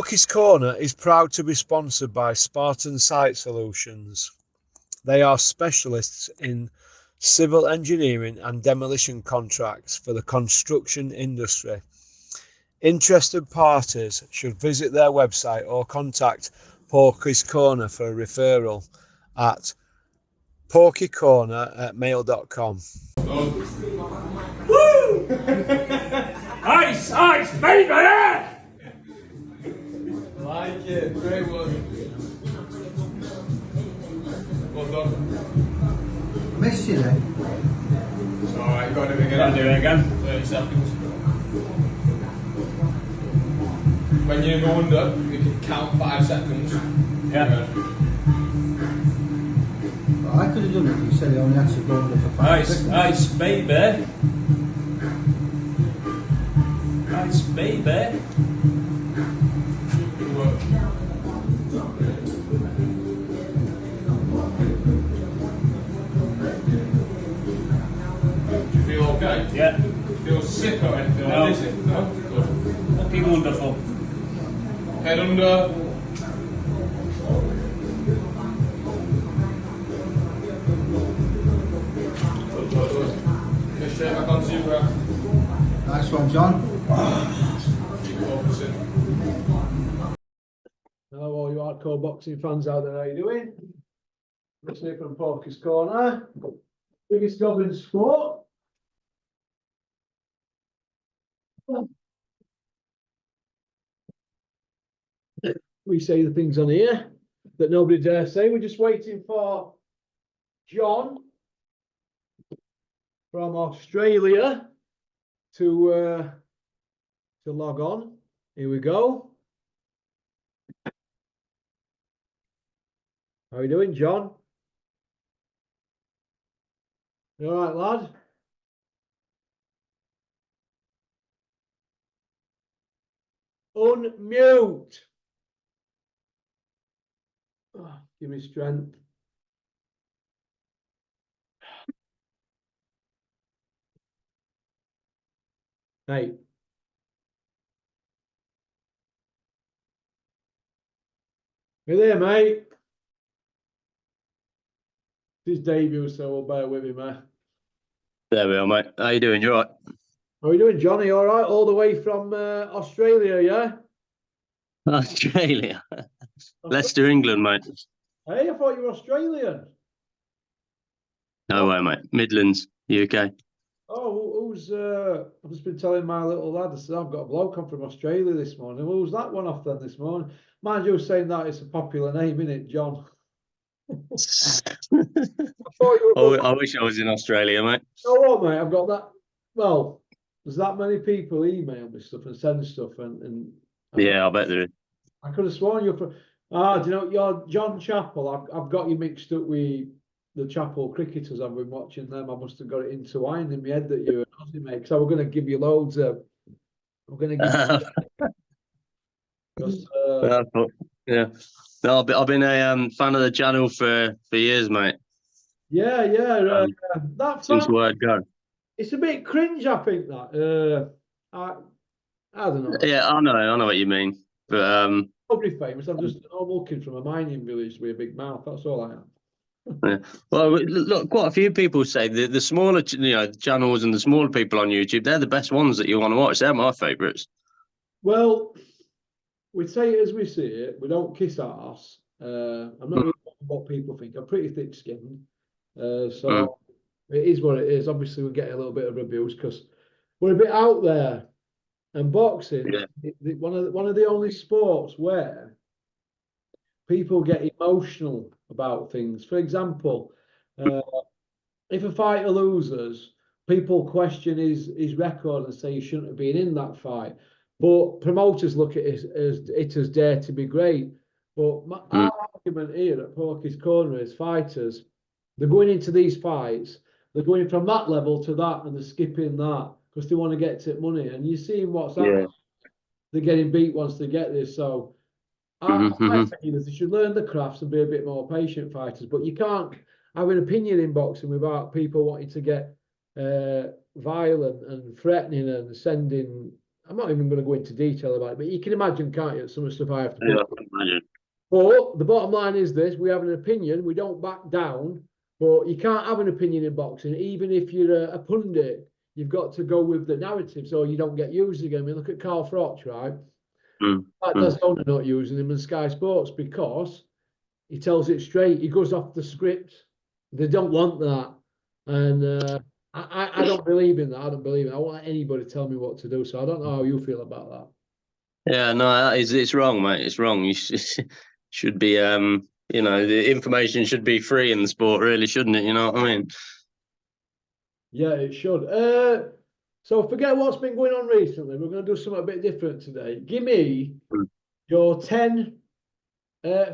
PORKYS Corner is proud to be sponsored by Spartan Site Solutions. They are specialists in civil engineering and demolition contracts for the construction industry. Interested parties should visit their website or contact PORKYS Corner for a referral at porkycorner@mail.com. Woo! Ice, ice, baby! Like it, great one. Well done. Missed you then. It's alright, got to do it again. Gotta do it again. 30 seconds. When you go under, you can count 5 seconds. Yeah. Well, I could have done it, you said he only had to go under for 5 Ice, seconds. ice, baby. Ice, baby. Good work. Do you feel okay? Yeah. Feel sick or anything? No. Dizzy? No? Good. Looking wonderful. Head under. Good, good, good. Just straight back onto your breath. Nice one, John. Keep focusing. Hello, all you hardcore boxing fans out there, how you doing? Listening from PORKYS Corner. Biggest job in sport. We say the things on here that nobody dare say. We're just waiting for John from Australia to log on. Here we go. How are you doing, John? You all right, lad? Unmute. Oh, give me strength. Hey. You there, mate? It's his debut, so we'll bear with him, eh? There we are, mate. How you doing? You all right? How are you doing, Johnny? All right? All the way from Australia, yeah? Australia. Leicester, England, mate. Hey, I thought you were Australian. No way, mate. Midlands, UK. Oh, who's I've just been telling my little lad, I said, I've got a bloke come from Australia this morning. Well, who's that one off then this morning? Mind you, saying that it's a popular name, isn't it, John? I thought you were I wish I was in Australia, mate. Oh, well, mate, I've got that. Well, there's that many people email me stuff and send stuff, and Yeah, I bet there is. I could have sworn you're from. Do you know you're John Chappell? I've got you mixed up with the Chapel cricketers. I've been watching them. I must have got it intertwined in my head that you're an Aussie, mate. Because I was going to give you loads of. I'm going to give you. Yeah. No, I've been a fan of the channel for years, mate. Yeah. That Since fan, word go. it's a bit cringe, I think that. I don't know. Yeah, I know what you mean. But Nobody famous. I'm just a normal kid from a mining village with a big mouth. That's all I am. yeah. Well, look, quite a few people say the smaller, channels and the smaller people on YouTube, they're the best ones that you want to watch. They're my favourites. Well, we say it as we see it. We don't kiss arse. I'm not really what people think. I'm pretty thick-skinned, so it is what it is. Obviously, we get a little bit of abuse because we're a bit out there. And boxing, one of the only sports where people get emotional about things. For example, if a fighter loses, people question his record and say he shouldn't have been in that fight. But promoters look at it as dare to be great. But our argument here at PORKYS Corner is fighters, they're going into these fights, they're going from that level to that, and they're skipping that because they want to get to money. And you're seeing what's happening. They're getting beat once they get this. So I think they should learn the crafts and be a bit more patient fighters. But you can't have an opinion in boxing without people wanting to get violent and threatening and sending I'm not even going to go into detail about it, but you can imagine, can't you, some of the stuff I have to put. Yeah, I can imagine. But the bottom line is this: we have an opinion. We don't back down. But you can't have an opinion in boxing, even if you're a pundit. You've got to go with the narrative, so you don't get used again. I mean, look at Carl Froch, right? That's owner not using him in Sky Sports because he tells it straight. He goes off the script. They don't want that, and I don't believe in that. I don't believe it. I don't want anybody to tell me what to do. So I don't know how you feel about that. Yeah, no, it's wrong, mate. It's wrong. You should be, you know, the information should be free in the sport, really, shouldn't it? You know what I mean? Yeah, it should. So forget what's been going on recently. We're going to do something a bit different today. Give me your 10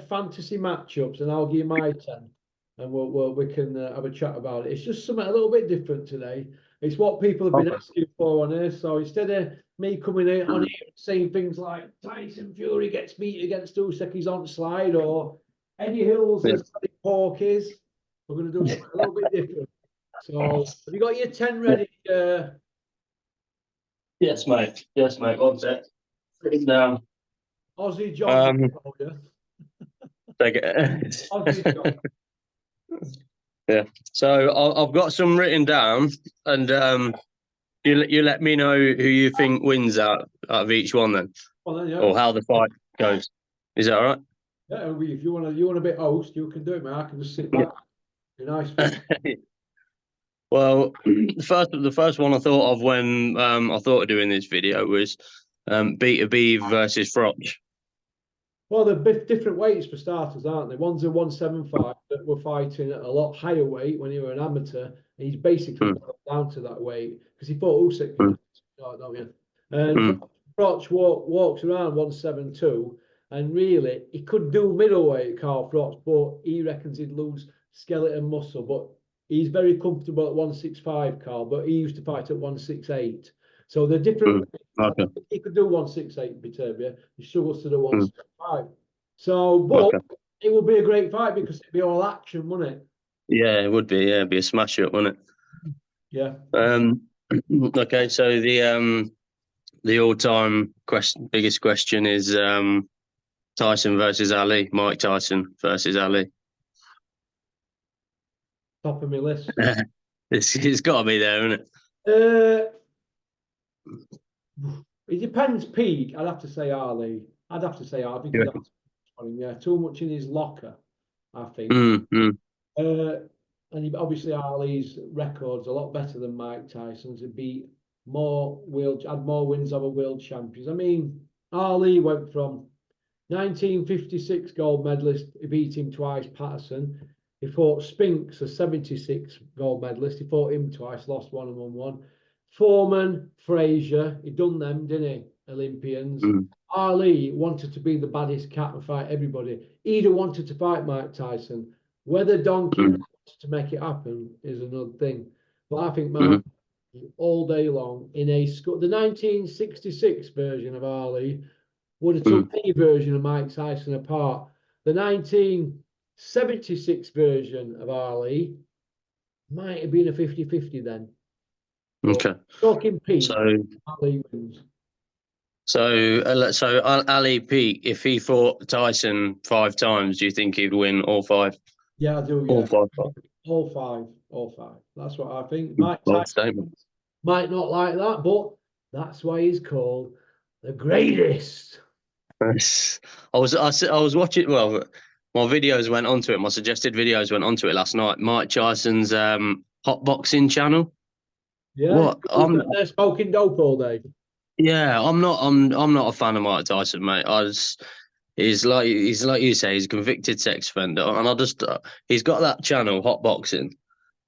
fantasy matchups, and I'll give you my 10, and we can have a chat about it. It's just something a little bit different today. It's what people have been asking for on here. So instead of me coming in on here saying things like Tyson Fury gets beat against Usyk, he's on slide, or Eddie Hills is PORKYS, we're going to do something a little bit different. So have you got your 10 ready? Yes, mate. Yes, mate. One sec. Put it down. Aussie John. Take it. Aussie John. Yeah. So I've got some written down, and you let me know who you think wins out of each one, then, Well, then, yeah. or how the fight goes. Is that all right? Yeah, if you want to be host, you can do it, man. I can just sit back. Be nice. Well, the first one I thought of when I thought of doing this video was Beta B versus Froch. Well, they're different weights for starters, aren't they? One's a 175 that were fighting at a lot higher weight when he was an amateur, and he's basically down to that weight because he fought Usyk, don't you? And Froch walks around 172, and really he could do middleweight, Carl Froch, but he reckons he'd lose skeleton muscle. But he's very comfortable at 165, Carl, but he used to fight at 168. So they're different. Okay. He could do 168 Viterbi. He struggles to do 165. So, but it would be a great fight because it'd be all action, wouldn't it? Yeah, it would be. Yeah, it'd be a smash up, wouldn't it? Yeah. Okay, so the all-time biggest question is Tyson versus Ali. Mike Tyson versus Ali. Top of my list. It's got to be there, isn't it? It depends. Peak. I'd have to say Ali. Because too much in his locker, I think. And obviously Ali's record's a lot better than Mike Tyson's. He'd be had more wins over world champions. I mean, Ali went from 1956 gold medalist. He beat him twice. Patterson. He fought Spinks, a 76 gold medalist. He fought him twice, lost one and won one. Foreman, Frazier, he done them, didn't he? Olympians. Ali wanted to be the baddest cat and fight everybody. He'd have wanted to fight Mike Tyson. Whether Donkey wanted to make it happen is another thing. But I think Mike, all day long, in the 1966 version of Ali would have took any version of Mike Tyson apart. The 1976 version of Ali might have been a 50-50 then. Okay. Talking peak, So Ali wins. So Ali Peak, if he fought Tyson 5 times, do you think he'd win all 5? Yeah, I do. Yeah. All 5. All five. That's what I think. Mike Tyson Statement. might not like that, but that's why he's called the greatest. I was watching. Well, my videos went onto it. My suggested videos went onto it last night. Mike Tyson's hot boxing channel. Yeah, What? they're smoking dope all day. Yeah, I'm not a fan of Mike Tyson, mate. He's like you say, he's a convicted sex offender, and he's got that channel, Hot Boxing,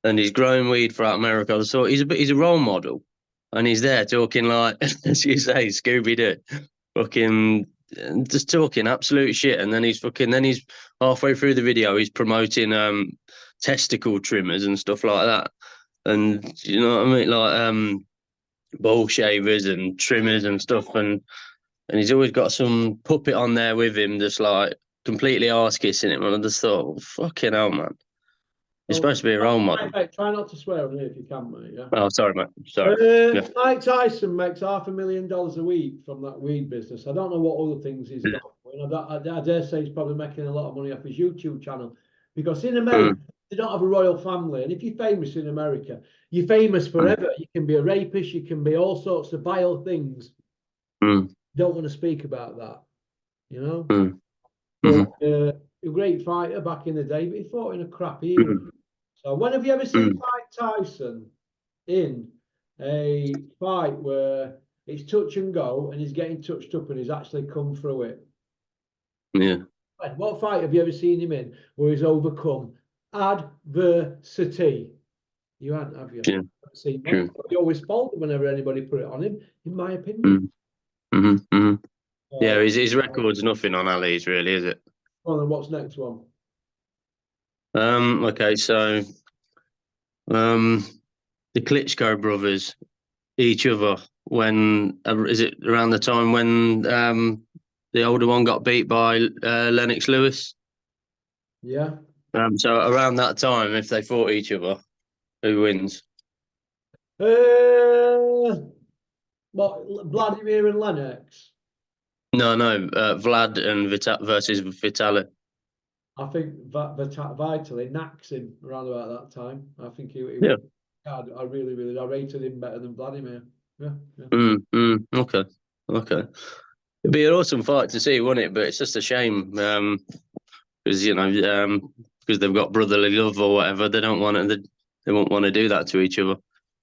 and he's growing weed throughout America. So he's a role model, and he's there talking like, as you say, Scooby Doo, fucking just talking absolute shit, and then he's halfway through the video, he's promoting testicle trimmers and stuff like that, and you know what I mean, like ball shavers and trimmers and stuff, and he's always got some puppet on there with him, just like completely arse kissing him. And I just thought, well, fucking hell, man. You're supposed to be a role model. Mate, try not to swear on here if you can, mate. Yeah. Oh, sorry, mate. Sorry. Yeah. Mike Tyson makes $500,000 a week from that weed business. I don't know what other things he's got. I dare say he's probably making a lot of money off his YouTube channel, because in America they don't have a royal family, and if you're famous in America, you're famous forever. You can be a rapist, you can be all sorts of vile things. Don't want to speak about that, you know. But, a great fighter back in the day, but he fought in a crap era. So when have you ever seen Mike Tyson in a fight where it's touch and go and he's getting touched up and he's actually come through it? Yeah. What fight have you ever seen him in where he's overcome adversity? You haven't, have you? Yeah. Seen him. He always folded whenever anybody put it on him, in my opinion. Yeah, his record's nothing on Ali's, really, is it? Well, then what's next one? Okay, so the Klitschko brothers, each other, when is it around the time when the older one got beat by Lennox Lewis? Yeah. So around that time, if they fought each other, who wins? What, Vladimir and Lennox? No, Vlad and versus Vitaly. I think Vitaly knacks him around about that time. I think he Yeah. I really I rated him better than Vladimir. Yeah. Okay. It'd be an awesome fight to see, wouldn't it? But it's just a shame, because because they've got brotherly love or whatever. They don't want to. They won't want to do that to each other.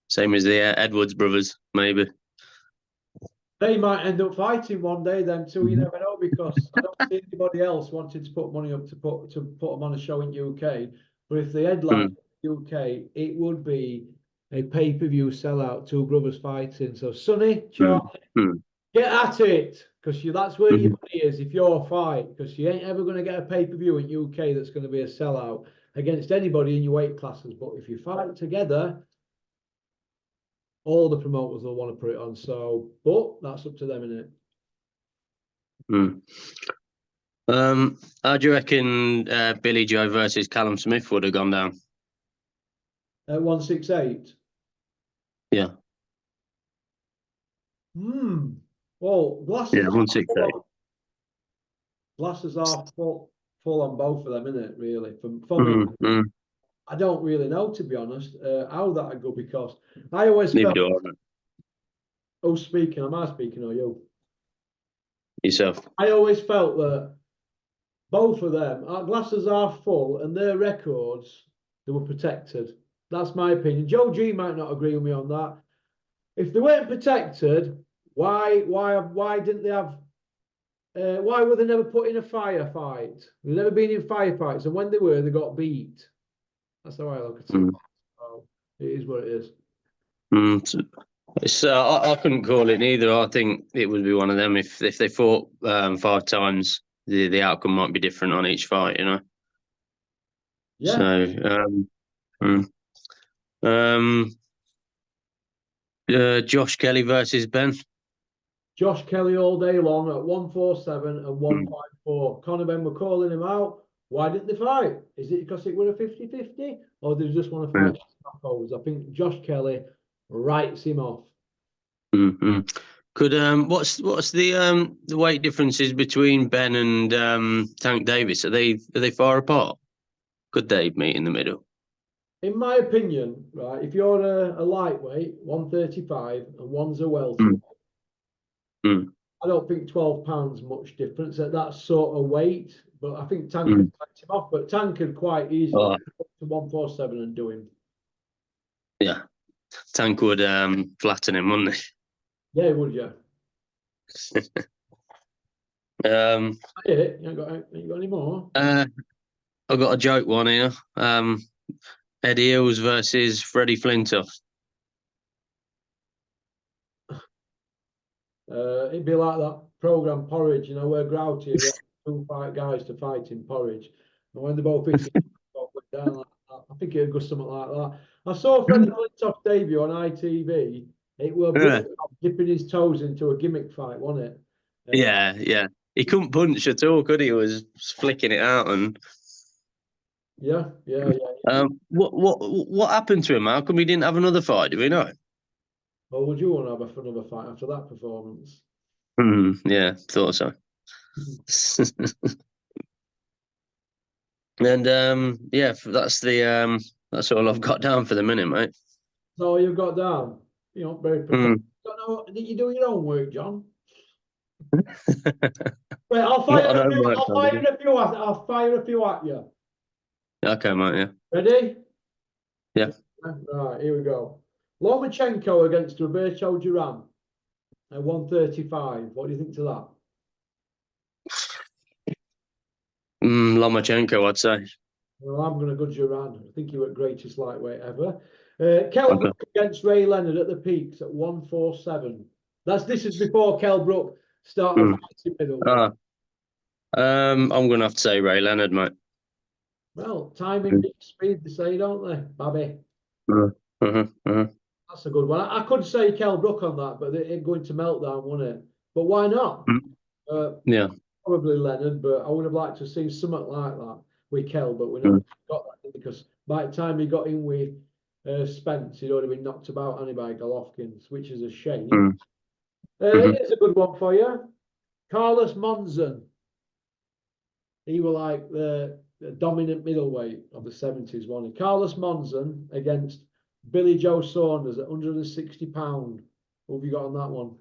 Same as the Edwards brothers, maybe. They might end up fighting one day, then too. You never know, because I don't see anybody else wanting to put money up to put them on a show in UK. But if they headline UK, it would be a pay-per-view sellout. Two brothers fighting. So Sonny, Charlie, get at it, because that's where your money is if you're a fight. Because you ain't ever going to get a pay-per-view in UK that's going to be a sellout against anybody in your weight classes. But if you fight together, all the promoters will want to put it on. So, but that's up to them, innit? How do you reckon Billy Joe versus Callum Smith would have gone down? At 168. Yeah. Well, glasses. Yeah, 168. Glasses are full on both of them, innit? Really, for me. I don't really know, to be honest, how that would go, because I always felt. Who's speaking? Am I speaking or you? Yourself. I always felt that both of them, our glasses are full, and their records, they were protected. That's my opinion. Joe G might not agree with me on that. If they weren't protected, why didn't they have? Why were they never put in a firefight? They've never been in firefights, and when they were, they got beat. That's how I look at it. So it is what it is. I couldn't call it neither. I think it would be one of them. If they fought 5 times, the outcome might be different on each fight, you know. Yeah. So, Josh Kelly versus Ben. Josh Kelly all day long at 147 and 154. Conor Ben were calling him out. Why didn't they fight? Is it because it were a 50-50, or did they just want to fight knockouts? I think Josh Kelly writes him off. Could what's the weight differences between Ben and Tank Davis? Are they far apart? Could they meet in the middle? In my opinion, right, if you're a lightweight, 135, and one's a welterweight, I don't think 12 pounds much difference at that sort of weight. But I think Tank could fight him off. But Tank could quite easily go to 147 and do him. Yeah, Tank would flatten him, wouldn't he? Yeah, would you? You got any more? I've got a joke one here. Eddie Hills versus Freddie Flintoff. It'd be like that program Porridge, you know, where Grouty had 2 guys to fight in Porridge, and when they both hit down like that, I think it'd go something like that. I saw Freddie Flintoff's debut on ITV. It was dipping his toes into a gimmick fight, wasn't it? Yeah. He couldn't punch at all, could he? He was flicking it out, and Yeah, yeah, yeah. What happened to him? How come he didn't have another fight? Do we know? Well, would you want to have another fight after that performance? Yeah, thought so. And yeah, that's all I've got down for the minute, mate. So you've got down. You know, very professional. Mm. Don't know. Did you do your own work, John? Wait, I'll Not fire on a few. homework, I'll fire a few at. I'll fire a few at you. Okay, mate. Yeah. Ready? Yeah. Right, here we go. Lomachenko against Roberto Duran at 135. What do you think to that? Lomachenko, I'd say. Well, I'm going to go Duran. I think he was greatest lightweight ever. Kell Brook against Ray Leonard at the peaks at 147. This is before Kell Brook started fighting middleweight. I'm gonna have to say Ray Leonard, mate. Well, timing beats speed, they say, don't they, Babby? That's a good one. I could say Kell Brook on that, but it's going to meltdown, wouldn't it? But why not? Yeah. Probably Leonard, but I would have liked to see something like that with Kell, but we never got that because by the time he got in with Spence, he'd already been knocked about by Golovkin, which is a shame. Here's a good one for you. Carlos Monzon. He was like the dominant middleweight of the 70s, wasn't he? Carlos Monzon against Billy Joe Saunders at 160 £. What have you got on that one?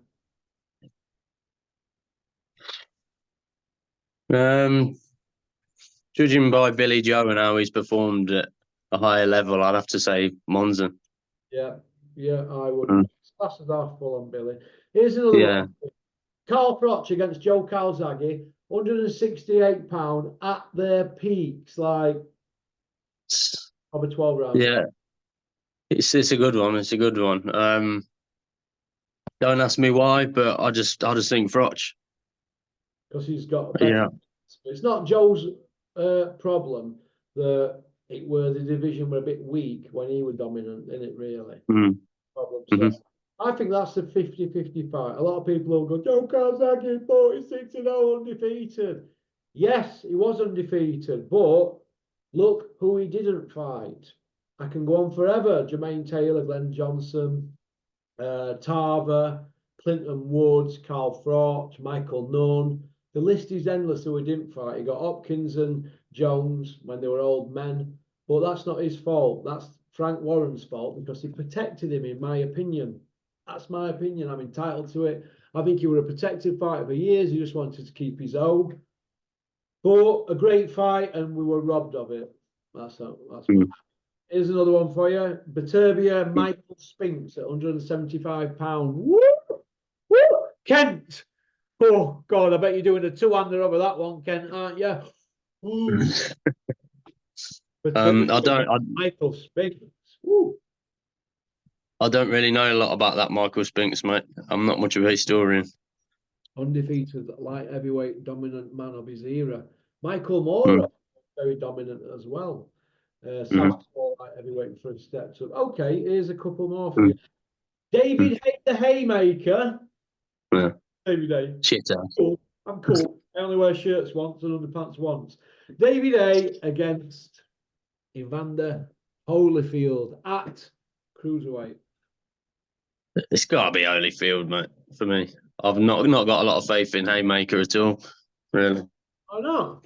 Judging by Billy Joe and how he's performed at a higher level, I'd have to say Monzon. Yeah, I would. Classes are full on Billy. Here's another one. Carl Froch against Joe Calzaghe, 168 £, at their peaks, like over 12 rounds. Yeah, it's a good one. It's a good one. Don't ask me why, but I just think Froch. Because he's got a better. It's not Joe's problem that it were the division were a bit weak when he was dominant in it, really. Problem. So I think that's a 50-50 fight. A lot of people will go, Joe Calzaghe 46-0 undefeated. Yes, he was undefeated, but look who he didn't fight. I can go on forever. Jermaine Taylor, Glenn Johnson, Tarver, Clinton Woods, Carl Froch, Michael Nunn. The list is endless who he didn't fight. He got Hopkins and Jones when they were old men, but that's not his fault. That's Frank Warren's fault because he protected him, in my opinion. That's my opinion. I'm entitled to it. I think he was a protected fighter for years. He just wanted to keep his own. But a great fight, and we were robbed of it. That's Here's another one for you. Baturbia, Michael Spinks at 175 £. Woo! Woo! Kent. Oh, God, I bet you're doing a two-hander over that one, Kent, aren't you? Michael Spinks. Woo! I don't really know a lot about that Michael Spinks, mate. I'm not much of a historian. Undefeated light heavyweight dominant man of his era. Michael Moore, very dominant as well. Southpaw light heavyweight for steps up. Okay, here's a couple more for you. David the Haymaker. Yeah. David A. Shit. I'm cool. I only wear shirts once and underpants once. David A against Evander Holyfield at cruiserweight. It's got to be Holyfield, mate, for me. I've not got a lot of faith in Haymaker at all, really. Oh, no.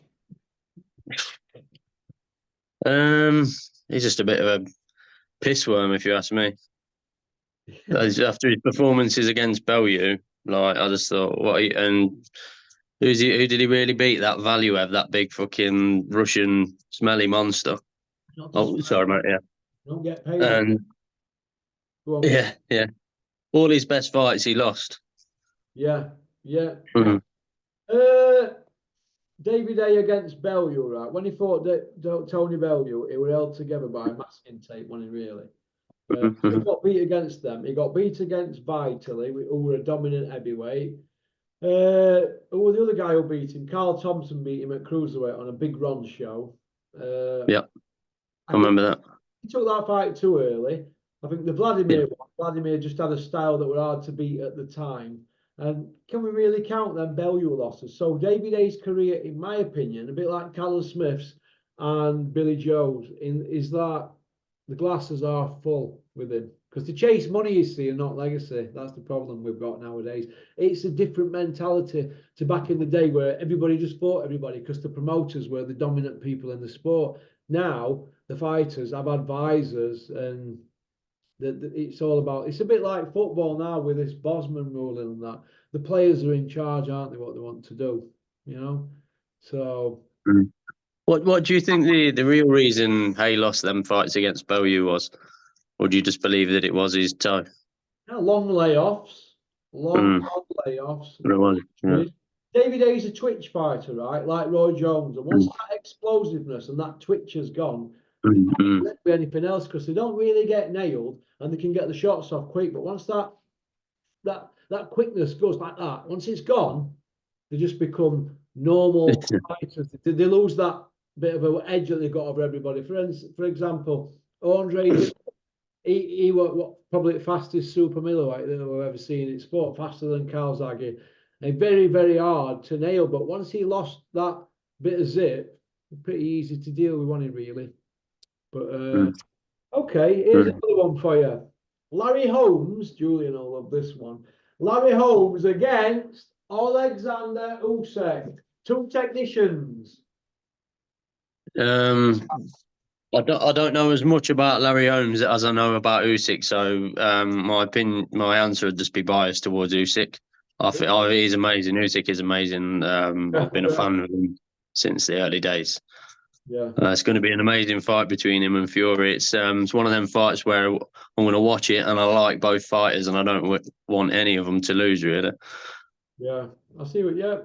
He's just a bit of a pissworm, if you ask me. After his performances against Bellew, like I just thought, who did he really beat? That Valiev, that big fucking Russian smelly monster. Oh, sorry, mate. Yeah. Don't get paid. And yeah. All his best fights he lost. Yeah. David A against Bellew, right? When he fought Tony Bellew, he was held together by a masking tape, wasn't he, really? He got beat against them. He got beat against Vitally, who were a dominant heavyweight. Who was the other guy who beat him? Carl Thompson beat him at cruiserweight on a Big Ron show. I remember that. He took that fight too early. I think the Vladimir just had a style that were hard to beat at the time. And can we really count them Bellew losses? So David A's career, in my opinion, a bit like Callum Smith's, and Billy Joe's is that the glasses are full with him. Because to chase money, you see, and not legacy. That's the problem we've got nowadays. It's a different mentality to back in the day where everybody just fought everybody because the promoters were the dominant people in the sport. Now, the fighters have advisors, and it's all about, it's a bit like football now with this Bosman ruling and that. The players are in charge, aren't they, what they want to do, you know? So... What do you think the real reason he lost them fights against Bellew was? Or do you just believe that it was his toe? Long layoffs. Long layoffs. It was, yeah. David Hayes a twitch fighter, right? Like Roy Jones. And once that explosiveness and that twitch has gone, there won't be anything else because they don't really get nailed and they can get the shots off quick. But once that quickness goes like that, once it's gone, they just become normal fighters. They lose that bit of an edge that they got over everybody. For example, Andre, he was probably the fastest super middleweight that I've ever seen in sport, faster than Calzaghe. And very, very hard to nail. But once he lost that bit of zip, pretty easy to deal with, wasn't it, really? But okay, here's another one for you. Larry Holmes, Julian will love this one. Larry Holmes against Alexander Usyk. Two technicians. I don't know as much about Larry Holmes as I know about Usyk, so my answer would just be biased towards Usyk. I think he's amazing. Usyk is amazing. I've been a fan of him since the early days. Yeah, it's going to be an amazing fight between him and Fury. It's one of them fights where I'm going to watch it, and I like both fighters, and I don't want any of them to lose, really. Yeah, I see what. Yeah.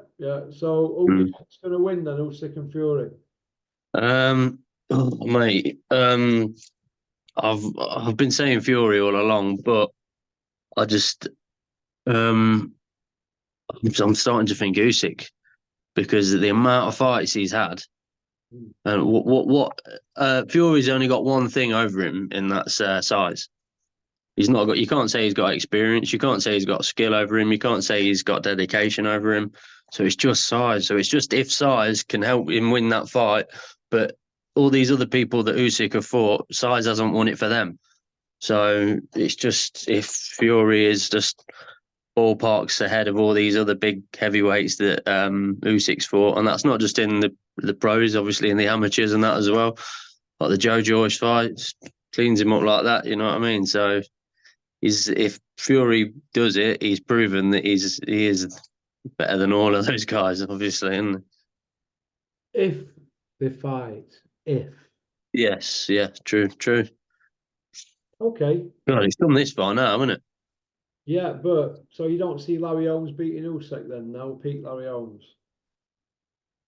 So who's going to win then? Usyk and Fury. Mate, I've been saying Fury all along, but I just I'm starting to think Usyk because of the amount of fights he's had, and what Fury's only got one thing over him, and that's size. He's not got. You can't say he's got experience. You can't say he's got skill over him. You can't say he's got dedication over him. So it's just size. So it's just if size can help him win that fight, but all these other people that Usyk have fought, size hasn't won it for them. So it's just if Fury is just ballparks ahead of all these other big heavyweights that Usyk's fought, and that's not just in the pros, obviously in the amateurs and that as well. Like the Joe Joyce fights, cleans him up like that. You know what I mean? So if Fury does it, he's proven that he is better than all of those guys, obviously, isn't he? If they fight, Yes, yeah, true. Okay. God, he's done this far now, hasn't it? Yeah, but so you don't see Larry Holmes beating Usyk then? No, peak Larry Holmes.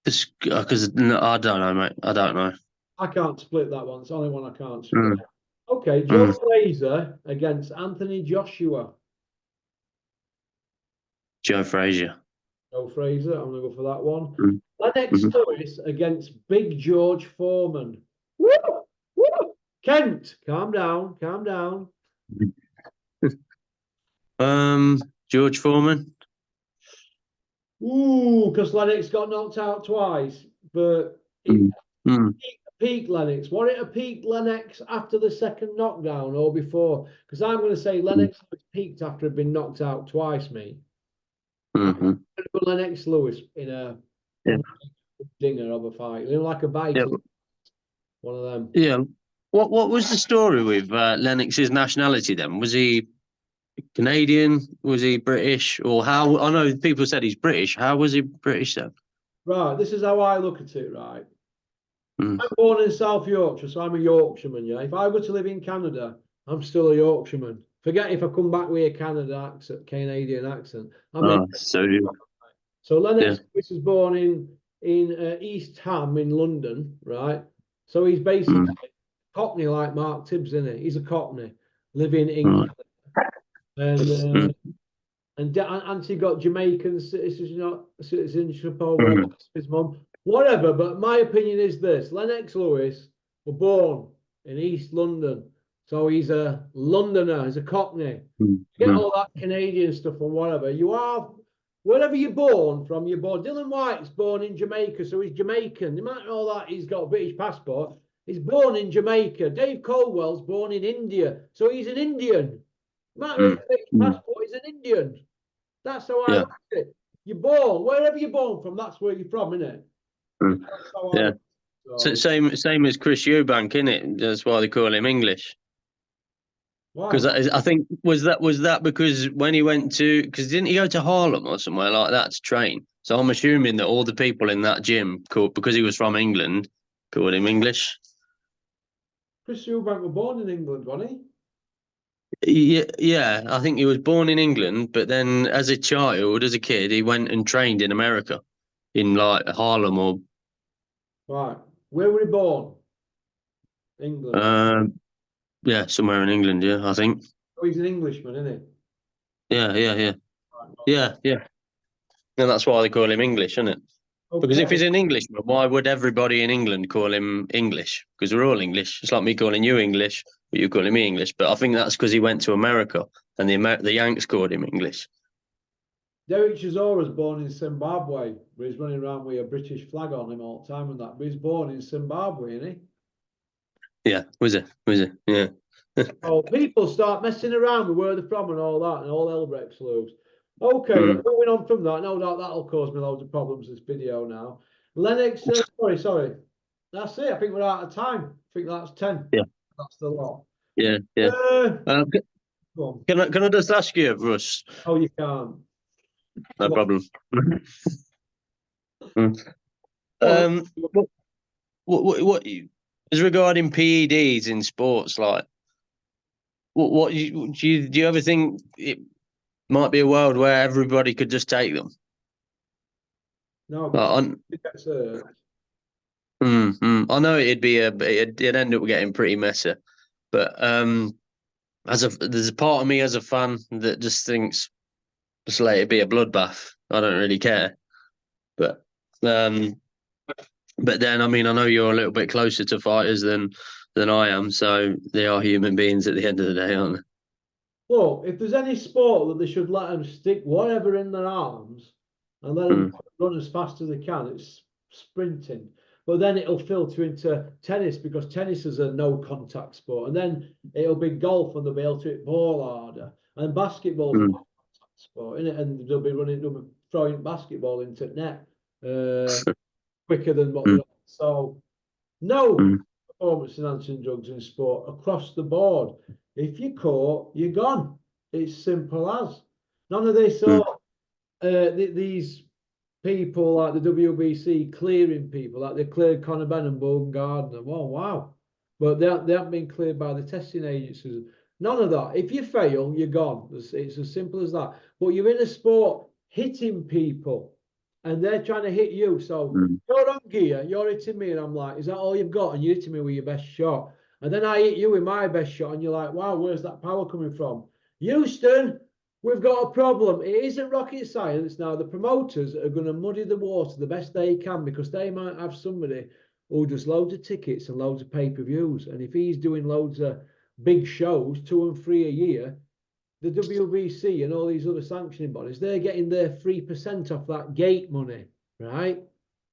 Because I don't know, mate. I don't know. I can't split that one. It's the only one I can't split. Okay, Joe Frazier against Anthony Joshua. Joe Frazier. Joe Frazier, I'm going to go for that one. Lennox Lewis against Big George Foreman. Woo! Woo! Kent, calm down. George Foreman. Ooh, because Lennox got knocked out twice. But peak Lennox. Was it a peak Lennox after the second knockdown or before? Because I'm going to say Lennox was peaked after he'd been knocked out twice, mate. Lennox Lewis in a dinger of a fight, like a Viking. One of them. Yeah. What was the story with Lennox's nationality then? Was he Canadian? Was he British? Or how? I know people said he's British. How was he British then? Right. This is how I look at it. Right. I'm born in South Yorkshire, so I'm a Yorkshireman. Yeah. If I were to live in Canada, I'm still a Yorkshireman. Forget if I come back with a Canadian accent. So Lennox Lewis was born in East Ham in London, right? So he's basically Cockney like Mark Tibbs, isn't he? He's a Cockney living in Canada. And Auntie got Jamaican citizenship over his mum. Whatever, but my opinion is this. Lennox Lewis was born in East London. So he's a Londoner, he's a Cockney. Get all that Canadian stuff and whatever. You are wherever you're born from, you're born. Dylan White's born in Jamaica, so he's Jamaican. You might know that he's got a British passport. He's born in Jamaica. Dave Colwell's born in India, so he's an Indian. You might know his British passport, he's an Indian. That's how I look at it. You're born, wherever you're born from, that's where you're from, innit? Yeah. So same as Chris Eubank, innit? That's why they call him English. Because I think was that because when he went to, because didn't he go to Harlem or somewhere like that to train? So I'm assuming that all the people in that gym called, because he was from England, called him English. Chris Eubank was born in England, wasn't he? Yeah, I think he was born in England, but then as a child, as a kid, he went and trained in America, in like Harlem or. Right. Where were he born? England. Yeah, somewhere in England. Yeah, I think. Oh, he's an Englishman, isn't he? Yeah. Yeah. And that's why they call him English, isn't it? Okay. Because if he's an Englishman, why would everybody in England call him English? Because we're all English. It's like me calling you English, but you calling me English. But I think that's because he went to America and the Yanks called him English. Derek Chisora was born in Zimbabwe, but he's running around with a British flag on him all the time and that. But he's born in Zimbabwe, isn't he? Yeah, was it? Yeah. Oh, people start messing around with where they're from and all that, and all hell breaks loose. Okay, moving on from that. No doubt that'll cause me loads of problems, this video now. Lennox, sorry. That's it. I think we're out of time. I think that's 10. Yeah. That's the lot. Yeah. Can I just ask you, Russ? Oh, you can't. No problem. What is regarding PEDs in sports, like what do you ever think it might be a world where everybody could just take them? No, I know it'd end up getting pretty messy, but there's a part of me as a fan that just thinks just let it be a bloodbath. I don't really care, but then I mean I know you're a little bit closer to fighters than I am, so they are human beings at the end of the day, aren't they? Well, if there's any sport that they should let them stick whatever in their arms and let them run as fast as they can, it's sprinting. But then it'll filter into tennis, because tennis is a no contact sport, and then it'll be golf and they'll be able to hit ball harder, and basketball's a no contact sport, innit? And they'll be throwing basketball into net quicker than what they're. So no performance enhancing drugs in sport across the board. If you're caught, you're gone. It's simple as. None of this these people like the WBC clearing people, like they cleared Conor Benn and Baumgardner. Oh, wow. But they haven't been cleared by the testing agencies. None of that. If you fail, you're gone. It's as simple as that. But you're in a sport hitting people and they're trying to hit you. So you're on gear, you're hitting me, and I'm like, is that all you've got? And you're hitting me with your best shot. And then I hit you with my best shot, and you're like, wow, where's that power coming from? Houston, we've got a problem. It isn't rocket science. Now, the promoters are going to muddy the water the best they can, because they might have somebody who does loads of tickets and loads of pay-per-views. And if he's doing loads of big shows, 2 and 3 a year, the WBC and all these other sanctioning bodies, they're getting their 3% off that gate money, right?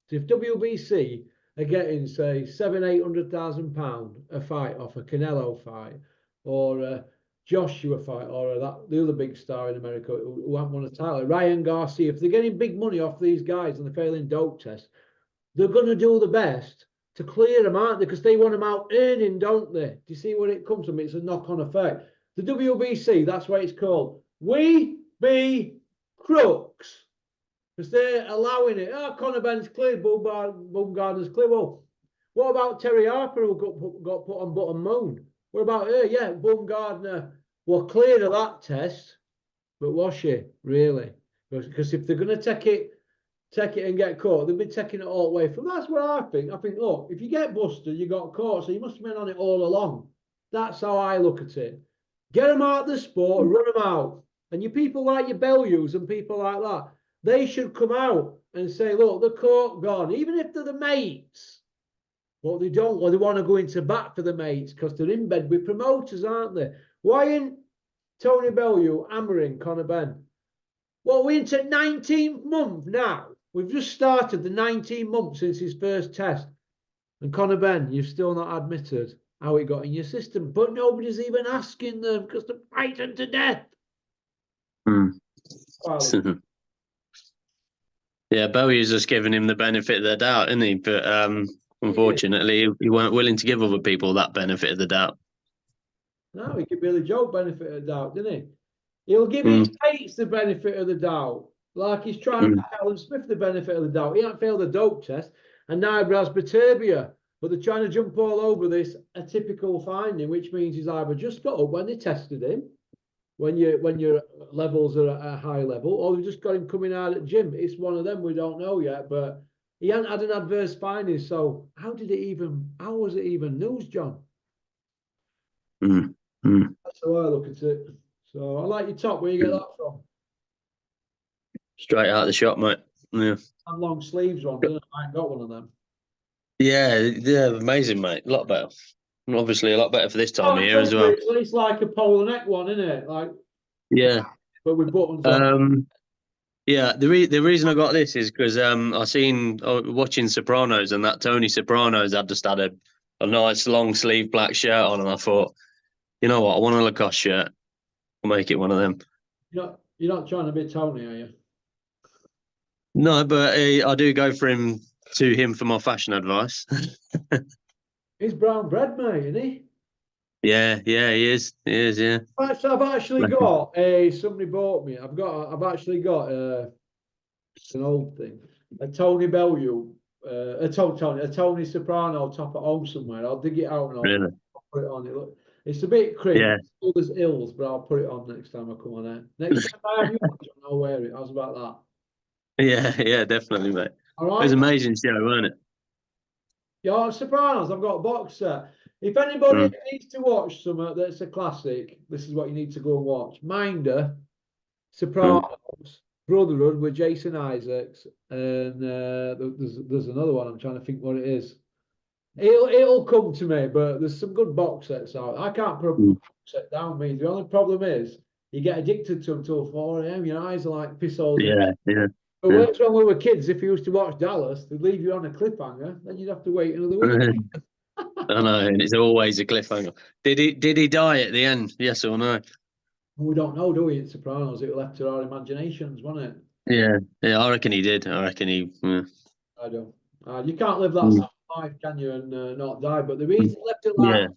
So if WBC are getting, say, £700,000-800,000 a fight off a Canelo fight, or a Joshua fight, or the other big star in America who haven't won a title, Ryan Garcia, if they're getting big money off these guys and they're failing dope tests, they're going to do the best to clear them, aren't they? Because they want them out earning, don't they? Do you see where it comes from? It's a knock-on effect. The WBC, that's what it's called. We be crooks. Because they're allowing it. Oh, Conor Benn's cleared, Baumgardner's cleared. Well, what about Terry Harper, who got put on button moon? What about her? Yeah, Baumgardner was cleared of that test, but was she really? Because if they're going to take it and get caught, they'll be taking it all the way from. That's what I think. I think, look, if you get busted, you got caught, so you must have been on it all along. That's how I look at it. Get them out of the sport, run them out. And you people like your Bellews and people like that, they should come out and say, look, the court gone, even if they're the mates. But they don't, or they want to go into bat for the mates because they're in bed with promoters, aren't they? Why ain't Tony Bellew hammering Conor Benn? Well, we're into 19th month now. We've just started the 19th month since his first test. And Conor Ben, you've still not admitted how it got in your system. But nobody's even asking them because they're frightened to death. Mm. Well, Yeah, Bowie's just giving him the benefit of the doubt, isn't he? But unfortunately, he weren't willing to give other people that benefit of the doubt. no, he could Billy Joe benefit of the doubt, didn't he? He'll give his mates the benefit of the doubt. Like he's trying to give Alan Smith the benefit of the doubt. He hasn't failed a dope test, and neither has Baturbia. But they're trying to jump all over this atypical finding, which means he's either just got up when they tested him, when your levels are at a high level, or they've just got him coming out at gym. It's one of them, we don't know yet, but he hadn't had an adverse finding. So how was it even news, John? Mm. That's the way I look at it. So I like your top. Where you get that from? Straight out of the shop, mate. Yeah. And long sleeves on. I ain't got one of them. Yeah, amazing, mate. A lot better. And obviously, a lot better for this time of year as well. It's like a polar neck one, isn't it? Like, Yeah. but with buttons on. Yeah, the reason I got this is because I seen watching Sopranos, and that Tony Sopranos had just had a nice long sleeve black shirt on, and I thought, you know what, I want a Lacoste shirt. I'll make it one of them. You're not trying to be Tony, are you? No, but I do go for him for my fashion advice. He's brown bread, mate, isn't he? Yeah, he is. He is, yeah. Right, so I've actually got somebody bought me. I've actually got it's an old thing. A Tony Bellew, a Tony Soprano top at home somewhere. I'll dig it out and Really? I'll put it on. It's a bit cringe. Yeah. All there's ills, but I'll put it on next time I come on there. Next time I have you, I'll wear it. How's about that? Yeah, definitely, mate. All It right. was an amazing show, wasn't it? Yeah, Sopranos. I've got a box set. If anybody needs to watch something that's a classic, this is what you need to go and watch. Minder, Sopranos, Brotherhood with Jason Isaacs, and there's another one. I'm trying to think what it is. It'll come to me, but there's some good box sets out. I can't put a box set down, me. The only problem is you get addicted to them till 4 a.m. Your eyes are like piss holes. Yeah. But when we were kids, if you used to watch Dallas, they'd leave you on a cliffhanger, then you'd have to wait another week. I know, and it's always a cliffhanger. Did he die at the end? Yes or no? We don't know, do we? In Sopranos, it was left to our imaginations, wasn't it? Yeah. I reckon he did. I reckon he. Yeah. I don't. You can't live that sort of life, can you, and not die? But the reason they left it like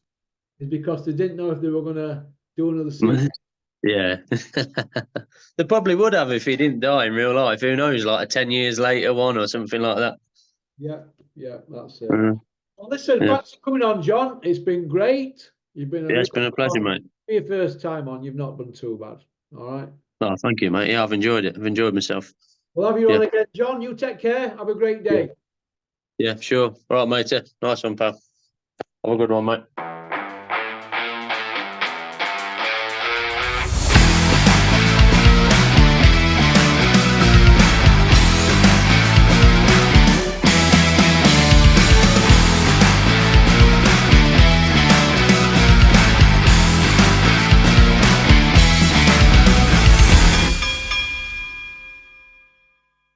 is because they didn't know if they were going to do another season. Yeah. They probably would have if he didn't die in real life. Who knows, like a 10 years later one or something like that. Yeah, that's it. Well, listen, thanks for coming on, John. It's been great. You've been it's been a pleasure, mate. For your first time on, you've not been too bad. All right. Oh, thank you, mate. Yeah, I've enjoyed it. I've enjoyed myself. We'll have you on again, John. You take care. Have a great day. Yeah, sure. All right, mate. Nice one, pal. Have a good one, mate.